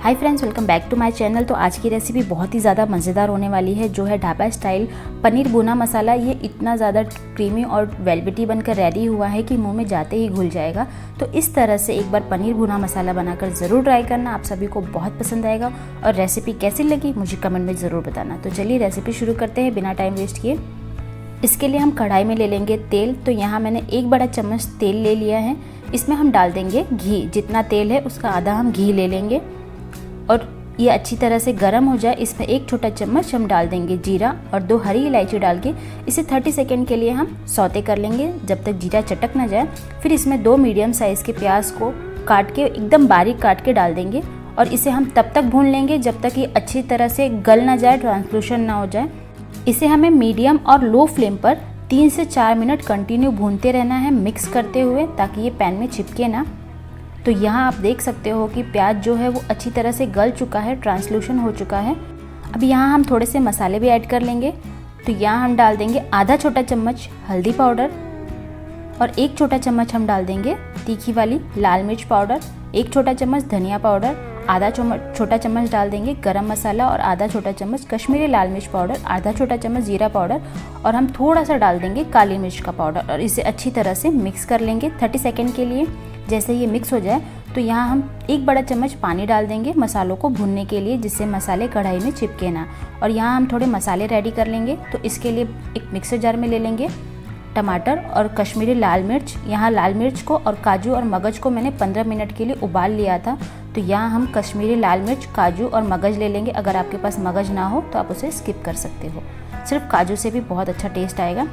Hi friends, welcome back to my channel. तो आज की रेसिपी बहुत ही ज़्यादा मज़ेदार होने वाली है, जो है ढाबा स्टाइल पनीर भुना मसाला। ये इतना ज़्यादा क्रीमी और वेलवेटी बनकर रेडी हुआ है कि मुंह में जाते ही घुल जाएगा। तो इस तरह से एक बार पनीर भुना मसाला बनाकर ज़रूर ट्राई करना, आप सभी को बहुत पसंद आएगा। और रेसिपी कैसी लगी मुझे कमेंट में ज़रूर बताना। तो चलिए रेसिपी शुरू करते हैं बिना टाइम वेस्ट किए। इसके लिए हम कढ़ाई में ले लेंगे तेल। तो यहाँ मैंने 1 बड़ा चम्मच तेल ले लिया है। इसमें हम डाल देंगे घी। जितना तेल है उसका आधा हम घी ले लेंगे और ये अच्छी तरह से गर्म हो जाए। इसमें 1 छोटा चम्मच हम डाल देंगे जीरा और 2 हरी इलायची डाल के इसे 30 सेकेंड के लिए हम सौते कर लेंगे जब तक जीरा चटक ना जाए। फिर इसमें 2 मीडियम साइज़ के प्याज को काट के एकदम बारीक काट के डाल देंगे और इसे हम तब तक भून लेंगे जब तक ये अच्छी तरह से गल ना जाए, ट्रांसलूशन ना हो जाए। इसे हमें मीडियम और लो फ्लेम पर 3 से 4 मिनट कंटिन्यू भूनते रहना है, मिक्स करते हुए, ताकि ये पैन में चिपके ना। तो यहाँ आप देख सकते हो कि प्याज जो है वो अच्छी तरह से गल चुका है, ट्रांसलूशन हो चुका है। अब यहाँ हम थोड़े से मसाले भी ऐड कर लेंगे। तो यहाँ हम डाल देंगे आधा छोटा चम्मच हल्दी पाउडर और 1 छोटा चम्मच हम डाल देंगे तीखी वाली लाल मिर्च पाउडर, 1 छोटा चम्मच धनिया पाउडर, आधा छोटा चम्मच डाल देंगे गरम मसाला और आधा छोटा चम्मच कश्मीरी लाल मिर्च पाउडर, आधा छोटा चम्मच जीरा पाउडर और हम थोड़ा सा डाल देंगे काली मिर्च का पाउडर और इसे अच्छी तरह से मिक्स कर लेंगे 30 सेकेंड के लिए। जैसे ये मिक्स हो जाए तो यहाँ हम 1 बड़ा चम्मच पानी डाल देंगे मसालों को भूनने के लिए, जिससे मसाले कढ़ाई में चिपके ना। और यहाँ हम थोड़े मसाले रेडी कर लेंगे। तो इसके लिए एक मिक्सर जार में ले लेंगे टमाटर और कश्मीरी लाल मिर्च। यहाँ लाल मिर्च को और काजू और मगज को मैंने 15 मिनट के लिए उबाल लिया था। तो यहाँ हम कश्मीरी लाल मिर्च, काजू और मगज ले लेंगे। अगर आपके पास मगज ना हो तो आप उसे स्किप कर सकते हो, सिर्फ काजू से भी बहुत अच्छा टेस्ट आएगा।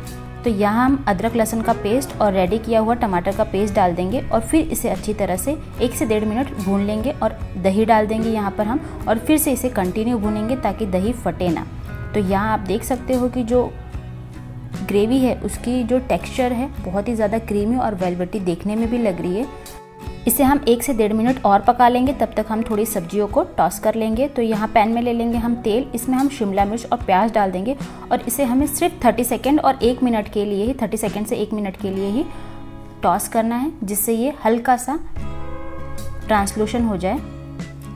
तो यहाँ हम अदरक लहसुन का पेस्ट और रेडी किया हुआ टमाटर का पेस्ट डाल देंगे और फिर इसे अच्छी तरह से 1 से 1.5 मिनट भून लेंगे। और दही डाल देंगे यहाँ पर हम और फिर से इसे कंटिन्यू भूनेंगे ताकि दही फटे ना। तो यहाँ आप देख सकते हो कि जो ग्रेवी है उसकी जो टेक्सचर है बहुत ही ज़्यादा क्रीमी और वेलवेटी देखने में भी लग रही है। इसे हम 1 से 1.5 मिनट और पका लेंगे, तब तक हम थोड़ी सब्जियों को टॉस कर लेंगे। तो यहाँ पैन में ले लेंगे हम तेल, इसमें हम शिमला मिर्च और प्याज डाल देंगे और इसे हमें सिर्फ 30 सेकेंड और 1 मिनट के लिए ही 30 सेकेंड से 1 मिनट के लिए ही टॉस करना है, जिससे ये हल्का सा ट्रांसलूशन हो जाए।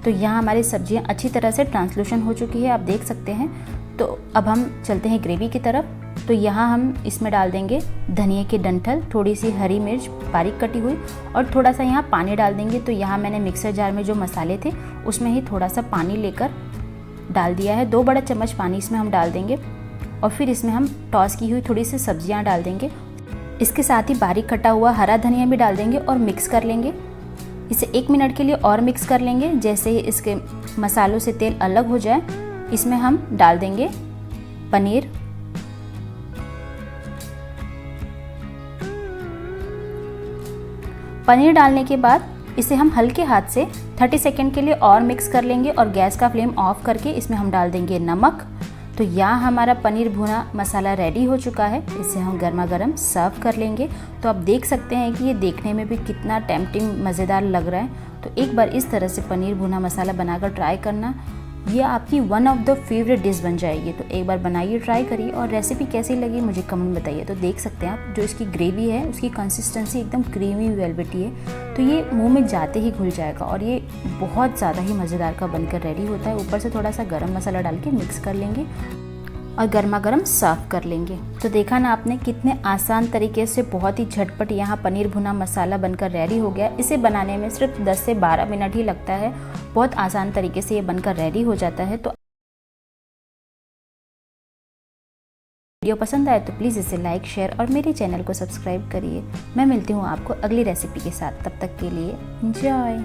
तो यहाँ हमारी सब्जियाँ अच्छी तरह से ट्रांसलूशन हो चुकी है, आप देख सकते हैं। तो अब हम चलते हैं ग्रेवी की तरफ। तो यहाँ हम इसमें डाल देंगे धनिए के डंठल, थोड़ी सी हरी मिर्च बारीक कटी हुई और थोड़ा सा यहाँ पानी डाल देंगे। तो यहाँ मैंने मिक्सर जार में जो मसाले थे उसमें ही थोड़ा सा पानी लेकर डाल दिया है। 2 बड़ा चम्मच पानी इसमें हम डाल देंगे और फिर इसमें हम टॉस की हुई थोड़ी सी सब्जियाँ डाल देंगे। इसके साथ ही बारीक कटा हुआ हरा धनिया भी डाल देंगे और मिक्स कर लेंगे। इसे 1 मिनट के लिए और मिक्स कर लेंगे। जैसे ही इसके मसालों से तेल अलग हो जाए, इसमें हम डाल देंगे पनीर। पनीर डालने के बाद इसे हम हल्के हाथ से 30 सेकेंड के लिए और मिक्स कर लेंगे और गैस का फ्लेम ऑफ करके इसमें हम डाल देंगे नमक। तो यहाँ हमारा पनीर भुना मसाला रेडी हो चुका है। इसे हम गर्मा गर्म सर्व कर लेंगे। तो आप देख सकते हैं कि ये देखने में भी कितना टेम्पटिंग मज़ेदार लग रहा है। तो एक बार इस तरह से पनीर भुना मसाला बनाकर ट्राई करना, ये आपकी one of the favourite dish बन जाएगी। तो एक बार बनाइए, ट्राई करिए और रेसिपी कैसी लगी मुझे कमेंट बताइए। तो देख सकते हैं आप, जो इसकी ग्रेवी है उसकी कंसिस्टेंसी एकदम क्रीमी वेलवेटी है। तो ये मुंह में जाते ही घुल जाएगा और ये बहुत ज़्यादा ही मज़ेदार का बनकर रेडी होता है। ऊपर से थोड़ा सा गरम मसाला डाल के मिक्स कर लेंगे और गर्मा गर्म सर्व कर लेंगे। तो देखा ना आपने, कितने आसान तरीके से बहुत ही झटपट यहाँ पनीर भुना मसाला बनकर रेडी हो गया। इसे बनाने में सिर्फ 10 से 12 मिनट ही लगता है। बहुत आसान तरीके से ये बनकर रेडी हो जाता है। तो वीडियो पसंद आए तो प्लीज़ इसे लाइक, शेयर और मेरे चैनल को सब्सक्राइब करिए। मैं मिलती हूँ आपको अगली रेसिपी के साथ, तब तक के लिए एंजॉय।